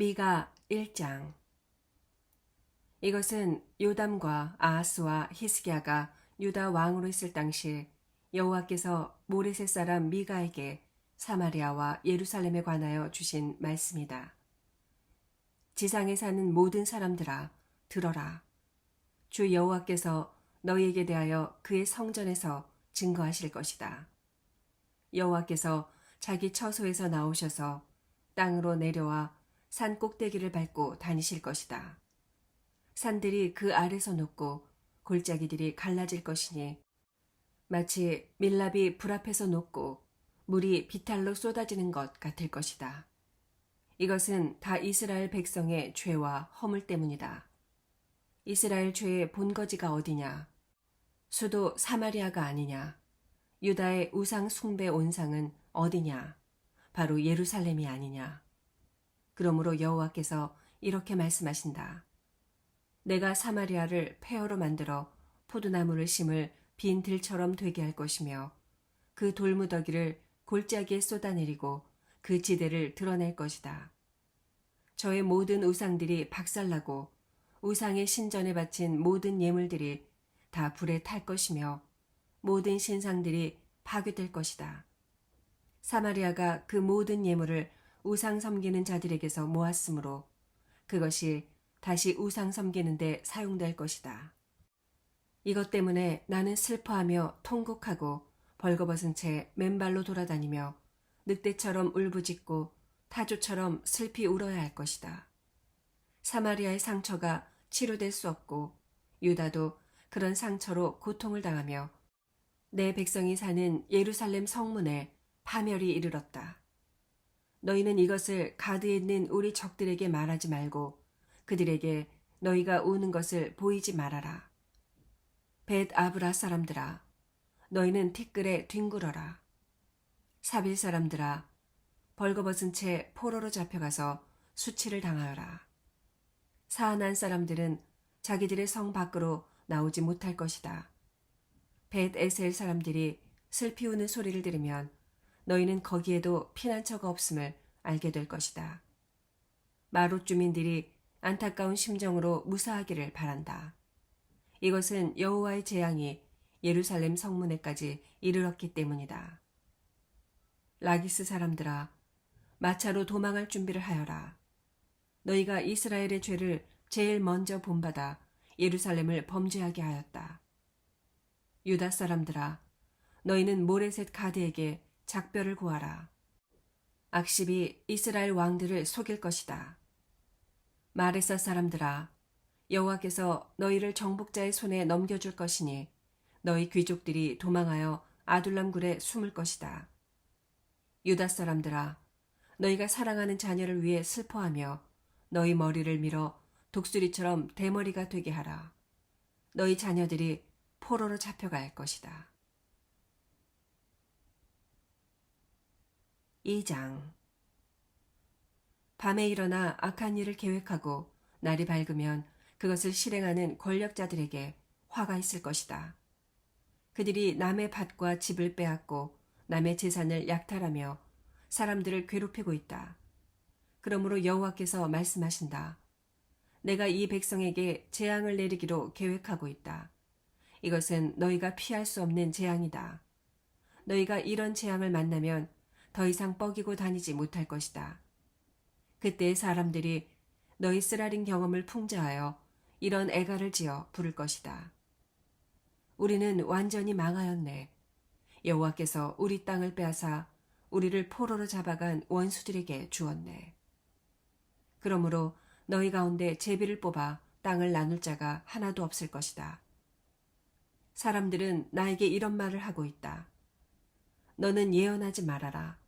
미가 1장. 이것은 요담과 아하스와 히스기야가 유다 왕으로 있을 당시 여호와께서 모레셋 사람 미가에게 사마리아와 예루살렘에 관하여 주신 말씀이다. 지상에 사는 모든 사람들아 들어라. 주 여호와께서 너희에게 대하여 그의 성전에서 증거하실 것이다. 여호와께서 자기 처소에서 나오셔서 땅으로 내려와 산 꼭대기를 밟고 다니실 것이다. 산들이 그 아래서 녹고 골짜기들이 갈라질 것이니 마치 밀랍이 불 앞에서 녹고 물이 비탈로 쏟아지는 것 같을 것이다. 이것은 다 이스라엘 백성의 죄와 허물 때문이다. 이스라엘 죄의 본거지가 어디냐? 수도 사마리아가 아니냐? 유다의 우상 숭배 온상은 어디냐? 바로 예루살렘이 아니냐? 그러므로 여호와께서 이렇게 말씀하신다. 내가 사마리아를 폐허로 만들어 포도나무를 심을 빈 들처럼 되게 할 것이며 그 돌무더기를 골짜기에 쏟아내리고 그 지대를 드러낼 것이다. 저의 모든 우상들이 박살나고 우상의 신전에 바친 모든 예물들이 다 불에 탈 것이며 모든 신상들이 파괴될 것이다. 사마리아가 그 모든 예물을 우상 섬기는 자들에게서 모았으므로 그것이 다시 우상 섬기는 데 사용될 것이다. 이것 때문에 나는 슬퍼하며 통곡하고 벌거벗은 채 맨발로 돌아다니며 늑대처럼 울부짖고 타조처럼 슬피 울어야 할 것이다. 사마리아의 상처가 치료될 수 없고 유다도 그런 상처로 고통을 당하며 내 백성이 사는 예루살렘 성문에 파멸이 이르렀다. 너희는 이것을 가드에 있는 우리 적들에게 말하지 말고 그들에게 너희가 우는 것을 보이지 말아라. 벳 아브라 사람들아, 너희는 티끌에 뒹굴어라. 사빌 사람들아, 벌거벗은 채 포로로 잡혀가서 수치를 당하여라. 사안한 사람들은 자기들의 성 밖으로 나오지 못할 것이다. 벳 에셀 사람들이 슬피 우는 소리를 들으면 너희는 거기에도 피난처가 없음을 알게 될 것이다. 마롯 주민들이 안타까운 심정으로 무사하기를 바란다. 이것은 여호와의 재앙이 예루살렘 성문에까지 이르렀기 때문이다. 라기스 사람들아, 마차로 도망할 준비를 하여라. 너희가 이스라엘의 죄를 제일 먼저 본받아 예루살렘을 범죄하게 하였다. 유다 사람들아, 너희는 모레셋 가드에게 작별을 구하라. 악십이 이스라엘 왕들을 속일 것이다. 마레사 사람들아, 여호와께서 너희를 정복자의 손에 넘겨줄 것이니 너희 귀족들이 도망하여 아둘람 굴에 숨을 것이다. 유다 사람들아, 너희가 사랑하는 자녀를 위해 슬퍼하며 너희 머리를 밀어 독수리처럼 대머리가 되게 하라. 너희 자녀들이 포로로 잡혀갈 것이다. 2장. 밤에 일어나 악한 일을 계획하고 날이 밝으면 그것을 실행하는 권력자들에게 화가 있을 것이다. 그들이 남의 밭과 집을 빼앗고 남의 재산을 약탈하며 사람들을 괴롭히고 있다. 그러므로 여호와께서 말씀하신다. 내가 이 백성에게 재앙을 내리기로 계획하고 있다. 이것은 너희가 피할 수 없는 재앙이다. 너희가 이런 재앙을 만나면 더 이상 뻐기고 다니지 못할 것이다. 그때 사람들이 너희 쓰라린 경험을 풍자하여 이런 애가를 지어 부를 것이다. 우리는 완전히 망하였네. 여호와께서 우리 땅을 빼앗아 우리를 포로로 잡아간 원수들에게 주었네. 그러므로 너희 가운데 제비를 뽑아 땅을 나눌 자가 하나도 없을 것이다. 사람들은 나에게 이런 말을 하고 있다. 너는 예언하지 말아라.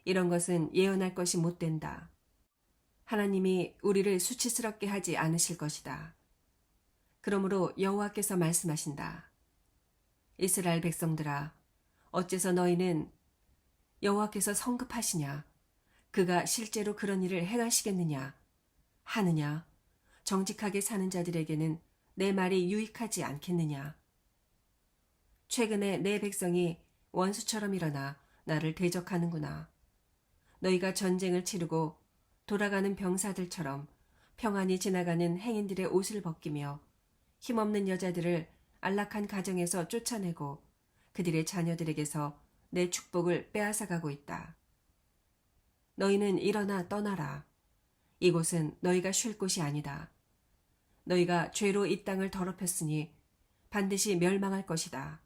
이런 것은 예언할 것이 못 된다. 하나님이 우리를 수치스럽게 하지 않으실 것이다. 그러므로 여호와께서 말씀하신다. 이스라엘 백성들아, 어째서 너희는 여호와께서 성급하시냐? 그가 실제로 그런 일을 행하시겠느냐? 하느냐? 정직하게 사는 자들에게는 내 말이 유익하지 않겠느냐? 최근에 내 백성이 원수처럼 일어나 나를 대적하는구나. 너희가 전쟁을 치르고 돌아가는 병사들처럼 평안히 지나가는 행인들의 옷을 벗기며 힘없는 여자들을 안락한 가정에서 쫓아내고 그들의 자녀들에게서 내 축복을 빼앗아가고 있다. 너희는 일어나 떠나라. 이곳은 너희가 쉴 곳이 아니다. 너희가 죄로 이 땅을 더럽혔으니 반드시 멸망할 것이다.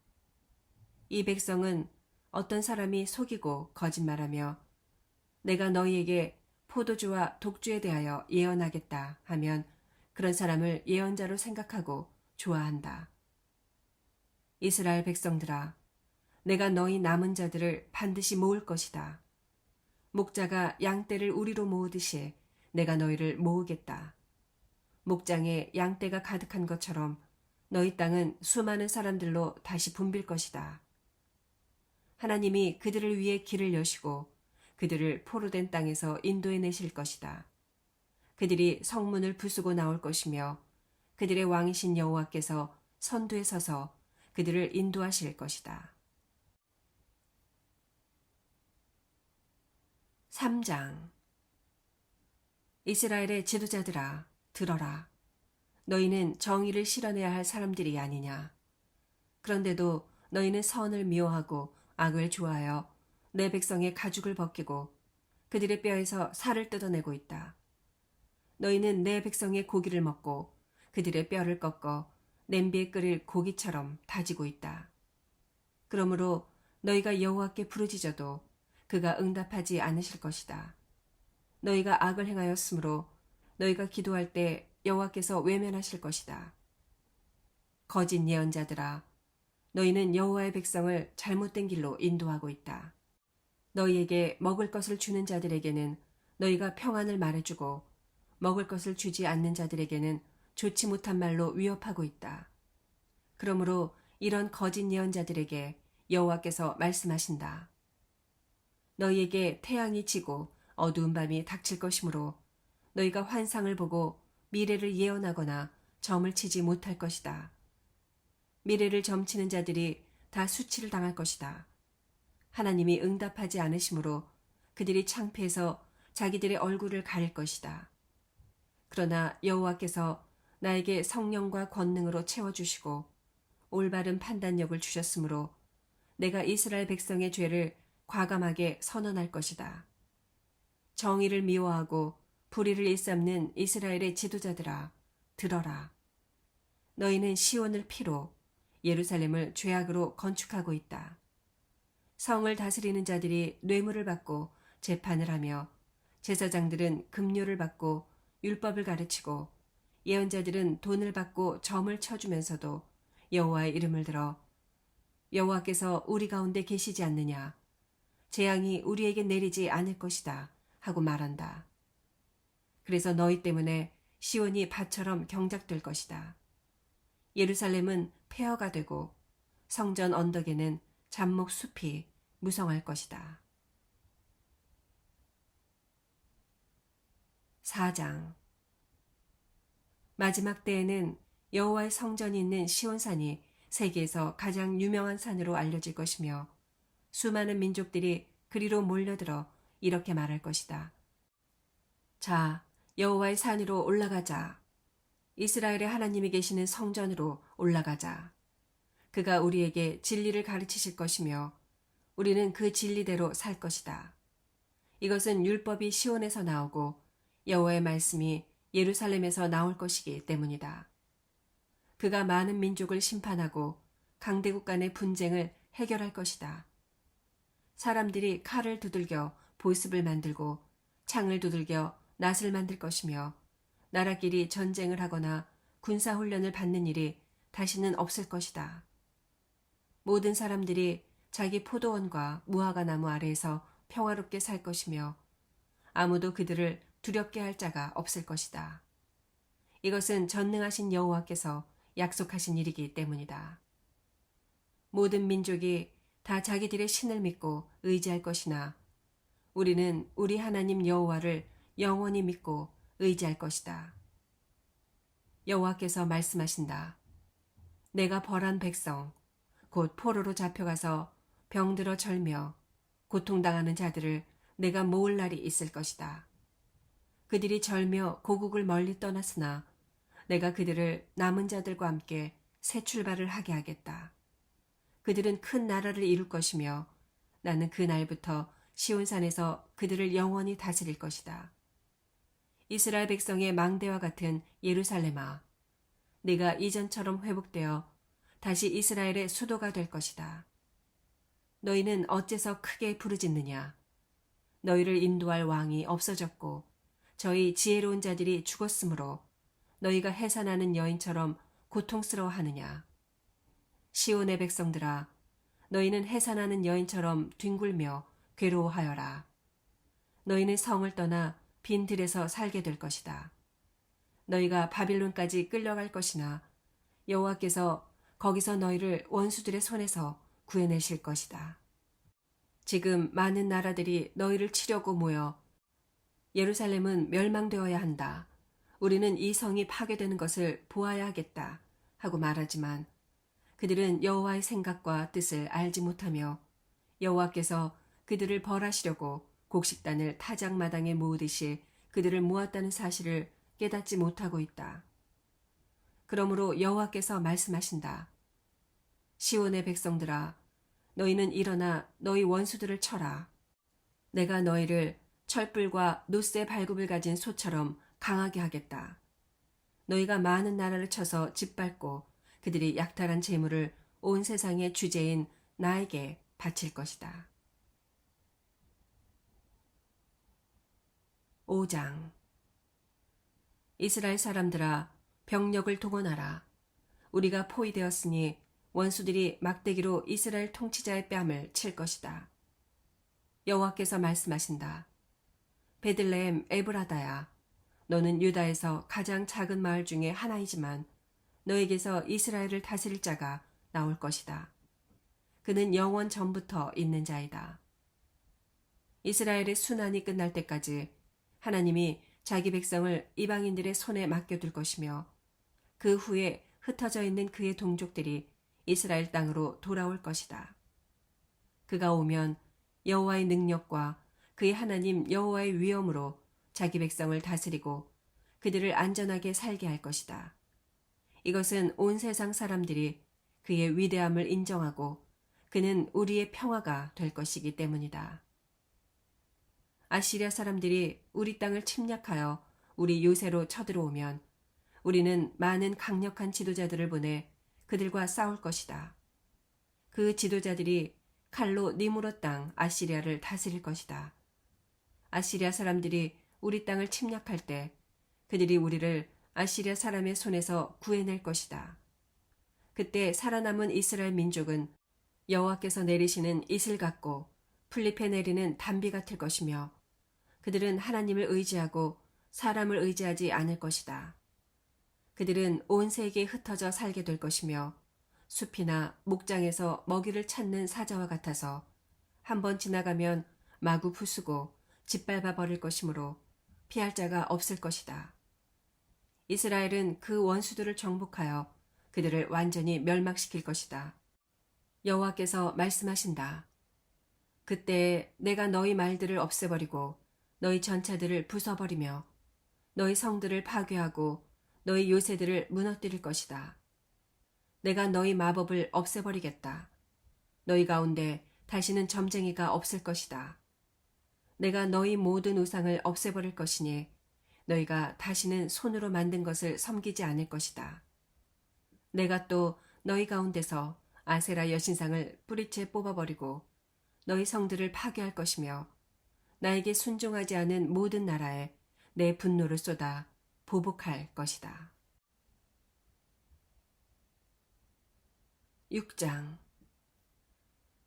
이 백성은 어떤 사람이 속이고 거짓말하며 내가 너희에게 포도주와 독주에 대하여 예언하겠다 하면 그런 사람을 예언자로 생각하고 좋아한다. 이스라엘 백성들아, 내가 너희 남은 자들을 반드시 모을 것이다. 목자가 양떼를 우리로 모으듯이 내가 너희를 모으겠다. 목장에 양떼가 가득한 것처럼 너희 땅은 수많은 사람들로 다시 붐빌 것이다. 하나님이 그들을 위해 길을 여시고 그들을 포로된 땅에서 인도해 내실 것이다. 그들이 성문을 부수고 나올 것이며 그들의 왕이신 여호와께서 선두에 서서 그들을 인도하실 것이다. 3장. 이스라엘의 지도자들아, 들어라. 너희는 정의를 실현해야 할 사람들이 아니냐. 그런데도 너희는 선을 미워하고 악을 좋아하여 내 백성의 가죽을 벗기고 그들의 뼈에서 살을 뜯어내고 있다. 너희는 내 백성의 고기를 먹고 그들의 뼈를 꺾어 냄비에 끓일 고기처럼 다지고 있다. 그러므로 너희가 여호와께 부르짖어도 그가 응답하지 않으실 것이다. 너희가 악을 행하였으므로 너희가 기도할 때 여호와께서 외면하실 것이다. 거짓 예언자들아, 너희는 여호와의 백성을 잘못된 길로 인도하고 있다. 너희에게 먹을 것을 주는 자들에게는 너희가 평안을 말해주고 먹을 것을 주지 않는 자들에게는 좋지 못한 말로 위협하고 있다. 그러므로 이런 거짓 예언자들에게 여호와께서 말씀하신다. 너희에게 태양이 지고 어두운 밤이 닥칠 것이므로 너희가 환상을 보고 미래를 예언하거나 점을 치지 못할 것이다. 미래를 점치는 자들이 다 수치를 당할 것이다. 하나님이 응답하지 않으심으로 그들이 창피해서 자기들의 얼굴을 가릴 것이다. 그러나 여호와께서 나에게 성령과 권능으로 채워주시고 올바른 판단력을 주셨으므로 내가 이스라엘 백성의 죄를 과감하게 선언할 것이다. 정의를 미워하고 불의를 일삼는 이스라엘의 지도자들아, 들어라. 너희는 시온을 피로 예루살렘을 죄악으로 건축하고 있다. 성을 다스리는 자들이 뇌물을 받고 재판을 하며 제사장들은 급료를 받고 율법을 가르치고 예언자들은 돈을 받고 점을 쳐주면서도 여호와의 이름을 들어 여호와께서 우리 가운데 계시지 않느냐, 재앙이 우리에게 내리지 않을 것이다 하고 말한다. 그래서 너희 때문에 시온이 밭처럼 경작될 것이다. 예루살렘은 폐허가 되고 성전 언덕에는 잡목 숲이 무성할 것이다. 4장. 마지막 때에는 여호와의 성전이 있는 시온산이 세계에서 가장 유명한 산으로 알려질 것이며 수많은 민족들이 그리로 몰려들어 이렇게 말할 것이다. 자, 여호와의 산으로 올라가자. 이스라엘의 하나님이 계시는 성전으로 올라가자. 그가 우리에게 진리를 가르치실 것이며 우리는 그 진리대로 살 것이다. 이것은 율법이 시온에서 나오고 여호와의 말씀이 예루살렘에서 나올 것이기 때문이다. 그가 많은 민족을 심판하고 강대국 간의 분쟁을 해결할 것이다. 사람들이 칼을 두들겨 보습을 만들고 창을 두들겨 낫을 만들 것이며 나라끼리 전쟁을 하거나 군사훈련을 받는 일이 다시는 없을 것이다. 모든 사람들이 자기 포도원과 무화과 나무 아래에서 평화롭게 살 것이며 아무도 그들을 두렵게 할 자가 없을 것이다. 이것은 전능하신 여호와께서 약속하신 일이기 때문이다. 모든 민족이 다 자기들의 신을 믿고 의지할 것이나 우리는 우리 하나님 여호와를 영원히 믿고 의지할 것이다. 여호와께서 말씀하신다. 내가 벌한 백성, 곧 포로로 잡혀가서 병들어 절며 고통당하는 자들을 내가 모을 날이 있을 것이다. 그들이 절며 고국을 멀리 떠났으나 내가 그들을 남은 자들과 함께 새 출발을 하게 하겠다. 그들은 큰 나라를 이룰 것이며 나는 그 날부터 시온산에서 그들을 영원히 다스릴 것이다. 이스라엘 백성의 망대와 같은 예루살렘아, 네가 이전처럼 회복되어 다시 이스라엘의 수도가 될 것이다. 너희는 어째서 크게 부르짖느냐? 너희를 인도할 왕이 없어졌고 저희 지혜로운 자들이 죽었으므로 너희가 해산하는 여인처럼 고통스러워하느냐? 시온의 백성들아, 너희는 해산하는 여인처럼 뒹굴며 괴로워하여라. 너희는 성을 떠나 빈 들에서 살게 될 것이다. 너희가 바빌론까지 끌려갈 것이나 여호와께서 거기서 너희를 원수들의 손에서 구해내실 것이다. 지금 많은 나라들이 너희를 치려고 모여 예루살렘은 멸망되어야 한다. 우리는 이 성이 파괴되는 것을 보아야 하겠다 하고 말하지만 그들은 여호와의 생각과 뜻을 알지 못하며 여호와께서 그들을 벌하시려고 곡식단을 타작마당에 모으듯이 그들을 모았다는 사실을 깨닫지 못하고 있다. 그러므로 여호와께서 말씀하신다. 시온의 백성들아, 너희는 일어나 너희 원수들을 쳐라. 내가 너희를 철불과 노쇠 발굽을 가진 소처럼 강하게 하겠다. 너희가 많은 나라를 쳐서 짓밟고 그들이 약탈한 재물을 온 세상의 주제인 나에게 바칠 것이다. 5장. 이스라엘 사람들아, 병력을 동원하라. 우리가 포위되었으니 원수들이 막대기로 이스라엘 통치자의 뺨을 칠 것이다. 여호와께서 말씀하신다. 베들레헴 에브라다야, 너는 유다에서 가장 작은 마을 중에 하나이지만 너에게서 이스라엘을 다스릴 자가 나올 것이다. 그는 영원 전부터 있는 자이다. 이스라엘의 순환이 끝날 때까지 하나님이 자기 백성을 이방인들의 손에 맡겨둘 것이며 그 후에 흩어져 있는 그의 동족들이 이스라엘 땅으로 돌아올 것이다. 그가 오면 여호와의 능력과 그의 하나님 여호와의 위엄으로 자기 백성을 다스리고 그들을 안전하게 살게 할 것이다. 이것은 온 세상 사람들이 그의 위대함을 인정하고 그는 우리의 평화가 될 것이기 때문이다. 아시리아 사람들이 우리 땅을 침략하여 우리 요새로 쳐들어오면 우리는 많은 강력한 지도자들을 보내 그들과 싸울 것이다. 그 지도자들이 칼로 니무롯 땅 아시리아를 다스릴 것이다. 아시리아 사람들이 우리 땅을 침략할 때 그들이 우리를 아시리아 사람의 손에서 구해낼 것이다. 그때 살아남은 이스라엘 민족은 여호와께서 내리시는 이슬 같고 풀잎에 내리는 단비 같을 것이며 그들은 하나님을 의지하고 사람을 의지하지 않을 것이다. 그들은 온 세계에 흩어져 살게 될 것이며 숲이나 목장에서 먹이를 찾는 사자와 같아서 한번 지나가면 마구 부수고 짓밟아 버릴 것이므로 피할 자가 없을 것이다. 이스라엘은 그 원수들을 정복하여 그들을 완전히 멸망시킬 것이다. 여호와께서 말씀하신다. 그때 내가 너희 말들을 없애버리고 너희 전차들을 부숴버리며 너희 성들을 파괴하고 너희 요새들을 무너뜨릴 것이다. 내가 너희 마법을 없애버리겠다. 너희 가운데 다시는 점쟁이가 없을 것이다. 내가 너희 모든 우상을 없애버릴 것이니 너희가 다시는 손으로 만든 것을 섬기지 않을 것이다. 내가 또 너희 가운데서 아세라 여신상을 뿌리채 뽑아버리고 너희 성들을 파괴할 것이며 나에게 순종하지 않은 모든 나라에 내 분노를 쏟아 보복할 것이다. 6장.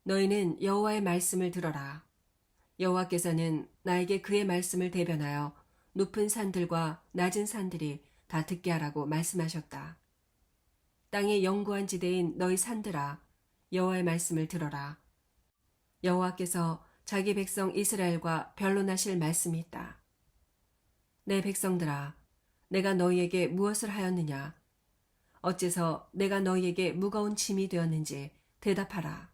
너희는 여호와의 말씀을 들어라. 여호와께서는 나에게 그의 말씀을 대변하여 높은 산들과 낮은 산들이 다 듣게 하라고 말씀하셨다. 땅의 영구한 지대인 너희 산들아, 여호와의 말씀을 들어라. 여호와께서 자기 백성 이스라엘과 변론하실 말씀이 있다. 내 백성들아, 내가 너희에게 무엇을 하였느냐? 어째서 내가 너희에게 무거운 짐이 되었는지 대답하라.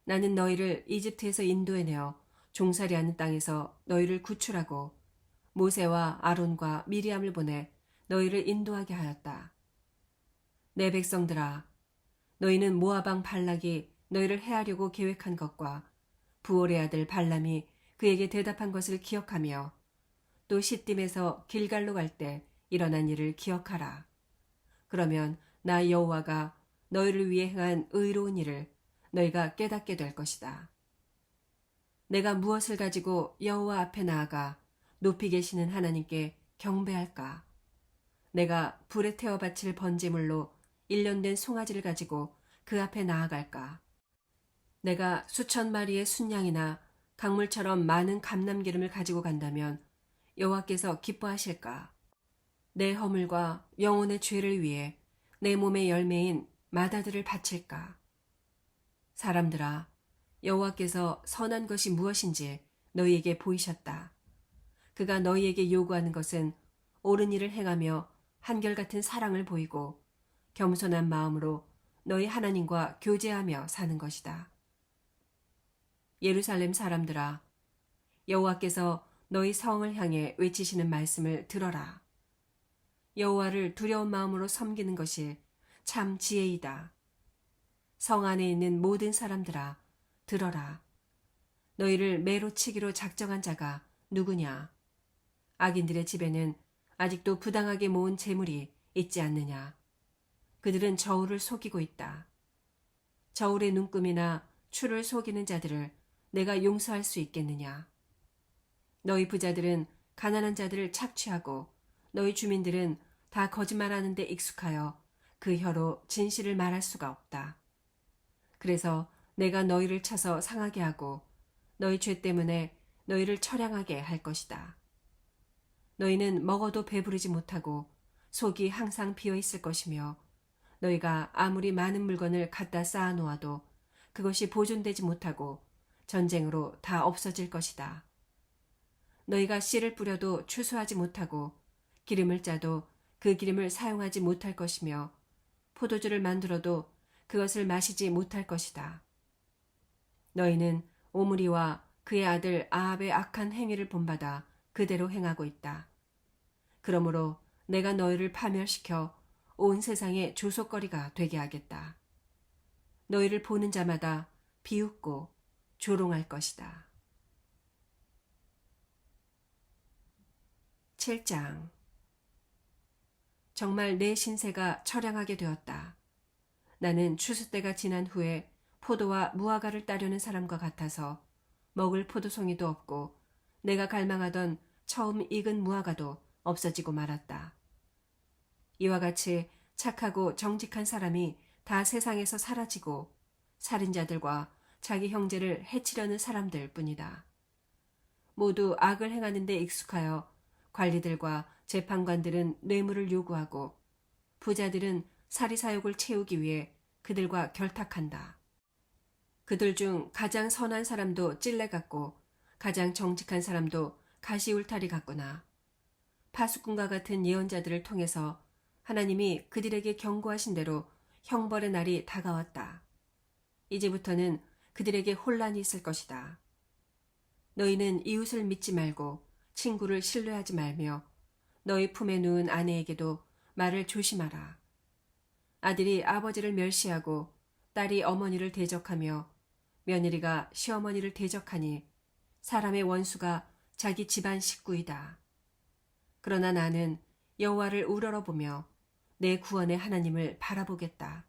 나는 너희를 이집트에서 인도해내어 종살이하는 땅에서 너희를 구출하고 모세와 아론과 미리암을 보내 너희를 인도하게 하였다. 내 백성들아, 너희는 모압 왕 발락이 너희를 해하려고 계획한 것과 부올의 아들 발람이 그에게 대답한 것을 기억하며 또 시딤에서 길갈로 갈 때 일어난 일을 기억하라. 그러면 나 여호와가 너희를 위해 행한 의로운 일을 너희가 깨닫게 될 것이다. 내가 무엇을 가지고 여호와 앞에 나아가 높이 계시는 하나님께 경배할까? 내가 불에 태워 바칠 번제물로 1년 된 송아지를 가지고 그 앞에 나아갈까? 내가 수천 마리의 순양이나 강물처럼 많은 감람기름을 가지고 간다면 여호와께서 기뻐하실까? 내 허물과 영혼의 죄를 위해 내 몸의 열매인 마다들을 바칠까? 사람들아, 여호와께서 선한 것이 무엇인지 너희에게 보이셨다. 그가 너희에게 요구하는 것은 옳은 일을 행하며 한결같은 사랑을 보이고 겸손한 마음으로 너희 하나님과 교제하며 사는 것이다. 예루살렘 사람들아, 여호와께서 너희 성을 향해 외치시는 말씀을 들어라. 여호와를 두려운 마음으로 섬기는 것이 참 지혜이다. 성 안에 있는 모든 사람들아, 들어라. 너희를 매로 치기로 작정한 자가 누구냐? 악인들의 집에는 아직도 부당하게 모은 재물이 있지 않느냐? 그들은 저울을 속이고 있다. 저울의 눈금이나 추를 속이는 자들을 내가 용서할 수 있겠느냐? 너희 부자들은 가난한 자들을 착취하고 너희 주민들은 다 거짓말하는 데 익숙하여 그 혀로 진실을 말할 수가 없다. 그래서 내가 너희를 쳐서 상하게 하고 너희 죄 때문에 너희를 처량하게 할 것이다. 너희는 먹어도 배부르지 못하고 속이 항상 비어 있을 것이며 너희가 아무리 많은 물건을 갖다 쌓아 놓아도 그것이 보존되지 못하고 전쟁으로 다 없어질 것이다. 너희가 씨를 뿌려도 추수하지 못하고 기름을 짜도 그 기름을 사용하지 못할 것이며 포도주를 만들어도 그것을 마시지 못할 것이다. 너희는 오므리와 그의 아들 아합의 악한 행위를 본받아 그대로 행하고 있다. 그러므로 내가 너희를 파멸시켜 온 세상의 조속거리가 되게 하겠다. 너희를 보는 자마다 비웃고 조롱할 것이다. 7장. 정말 내 신세가 처량하게 되었다. 나는 추수 때가 지난 후에 포도와 무화과를 따려는 사람과 같아서 먹을 포도송이도 없고 내가 갈망하던 처음 익은 무화과도 없어지고 말았다. 이와 같이 착하고 정직한 사람이 다 세상에서 사라지고 살인자들과 자기 형제를 해치려는 사람들 뿐이다. 모두 악을 행하는 데 익숙하여 관리들과 재판관들은 뇌물을 요구하고 부자들은 사리사욕을 채우기 위해 그들과 결탁한다. 그들 중 가장 선한 사람도 찔레 같고 가장 정직한 사람도 가시울타리 같구나. 파수꾼과 같은 예언자들을 통해서 하나님이 그들에게 경고하신 대로 형벌의 날이 다가왔다. 이제부터는 그들에게 혼란이 있을 것이다. 너희는 이웃을 믿지 말고 친구를 신뢰하지 말며 너희 품에 누운 아내에게도 말을 조심하라. 아들이 아버지를 멸시하고 딸이 어머니를 대적하며 며느리가 시어머니를 대적하니 사람의 원수가 자기 집안 식구이다. 그러나 나는 여호와를 우러러보며 내 구원의 하나님을 바라보겠다.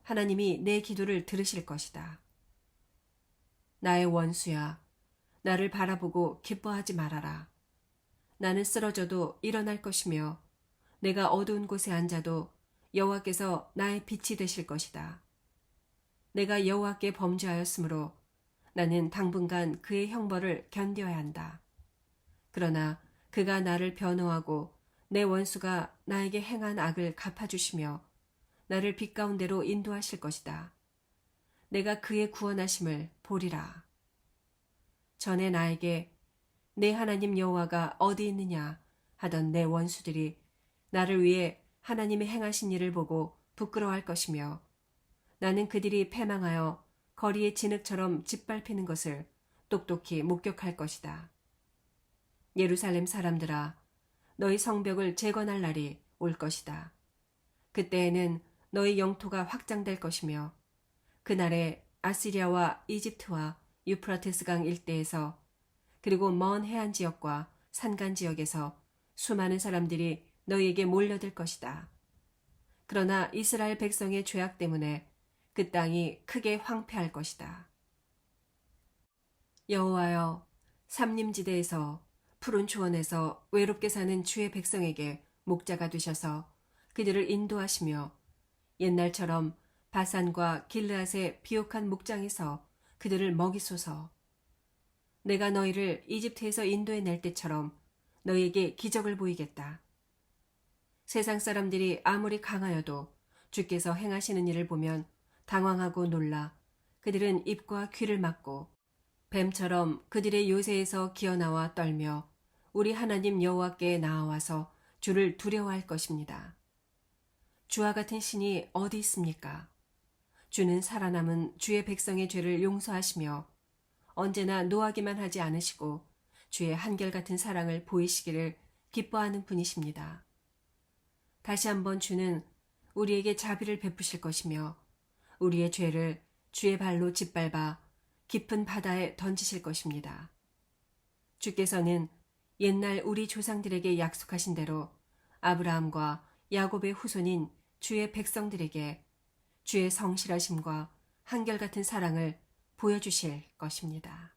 하나님이 내 기도를 들으실 것이다. 나의 원수야, 나를 바라보고 기뻐하지 말아라. 나는 쓰러져도 일어날 것이며 내가 어두운 곳에 앉아도 여호와께서 나의 빛이 되실 것이다. 내가 여호와께 범죄하였으므로 나는 당분간 그의 형벌을 견뎌야 한다. 그러나 그가 나를 변호하고 내 원수가 나에게 행한 악을 갚아주시며 나를 빛 가운데로 인도하실 것이다. 내가 그의 구원하심을 보리라. 전에 나에게 내 하나님 여호와가 어디 있느냐 하던 내 원수들이 나를 위해 하나님의 행하신 일을 보고 부끄러워할 것이며 나는 그들이 패망하여 거리의 진흙처럼 짓밟히는 것을 똑똑히 목격할 것이다. 예루살렘 사람들아, 너희 성벽을 재건할 날이 올 것이다. 그때에는 너희 영토가 확장될 것이며 그날에 아시리아와 이집트와 유프라테스강 일대에서 그리고 먼 해안 지역과 산간 지역에서 수많은 사람들이 너희에게 몰려들 것이다. 그러나 이스라엘 백성의 죄악 때문에 그 땅이 크게 황폐할 것이다. 여호와여, 삼림지대에서 푸른 초원에서 외롭게 사는 주의 백성에게 목자가 되셔서 그들을 인도하시며 옛날처럼 바산과 길르앗의 비옥한 목장에서 그들을 먹이소서. 내가 너희를 이집트에서 인도해낼 때처럼 너희에게 기적을 보이겠다. 세상 사람들이 아무리 강하여도 주께서 행하시는 일을 보면 당황하고 놀라 그들은 입과 귀를 막고 뱀처럼 그들의 요새에서 기어나와 떨며 우리 하나님 여호와께 나아와서 주를 두려워할 것입니다. 주와 같은 신이 어디 있습니까? 주는 살아남은 주의 백성의 죄를 용서하시며 언제나 노하기만 하지 않으시고 주의 한결같은 사랑을 보이시기를 기뻐하는 분이십니다. 다시 한번 주는 우리에게 자비를 베푸실 것이며 우리의 죄를 주의 발로 짓밟아 깊은 바다에 던지실 것입니다. 주께서는 옛날 우리 조상들에게 약속하신 대로 아브라함과 야곱의 후손인 주의 백성들에게 주의 성실하심과 한결같은 사랑을 보여주실 것입니다.